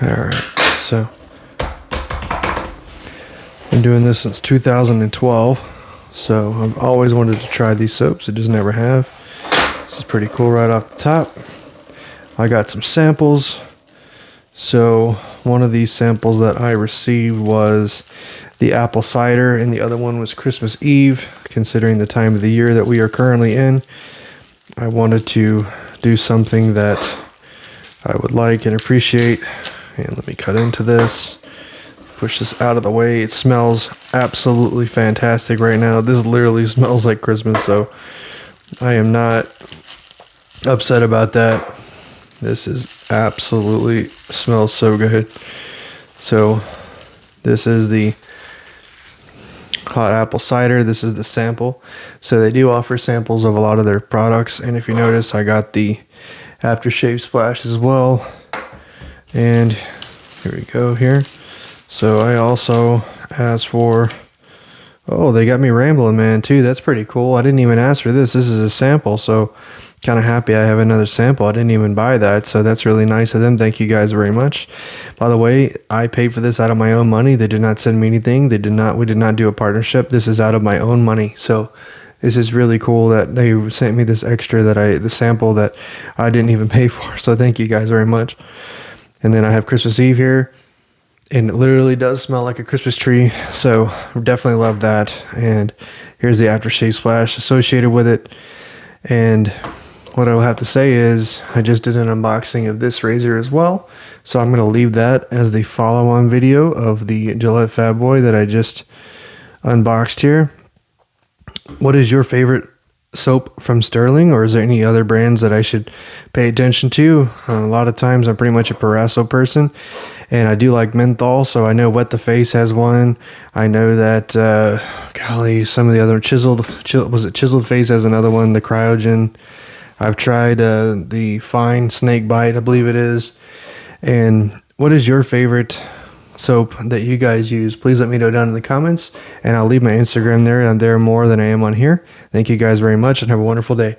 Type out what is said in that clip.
Alright, so been doing this since 2012, so I've always wanted to try these soaps. I just never have. This is pretty cool right off the top. I got some samples. So one of these samples that I received was the apple cider, and the other one was Christmas Eve. Considering the time of the year that we are currently in, I wanted to do something that I would like and appreciate. And let me cut into this, push this out of the way. It smells absolutely fantastic right now. This literally smells like Christmas, so I am not upset about that. This is absolutely smells so good. So this is the hot apple cider. This is the sample. So they do offer samples of a lot of their products, and if you notice, I got the aftershave splash as well. And here we go here. So I also asked for, oh, they got me rambling, man, too. That's pretty cool. I didn't even ask for this. This is a sample, so kind of happy I have another sample. I didn't even buy that, so that's really nice of them. Thank you guys very much. By the way, I paid for this out of my own money. They did not send me anything. We did not do a partnership. This is out of my own money. So this is really cool that they sent me this extra, the sample that I didn't even pay for. So thank you guys very much. And then I have Christmas Eve here, and it literally does smell like a Christmas tree. So definitely love that. And here's the aftershave splash associated with it. And what I will have to say is I just did an unboxing of this razor as well. So I'm going to leave that as the follow-on video of the Gillette Fat Boy that I just unboxed here. What is your favorite soap from Stirling, or is there any other brands that I should pay attention to? A lot of times I'm pretty much a Parasso person, and I do like menthol, so I know Wet the Face has one. I know that golly, some of the other Chiseled Face has another one, the Cryogen. I've tried the Fine Snake Bite, I believe it is. And what is your favorite soap that you guys use? Please let me know down in the comments, and I'll leave my Instagram there. I'm there more than I am on here. Thank you guys very much, and have a wonderful day.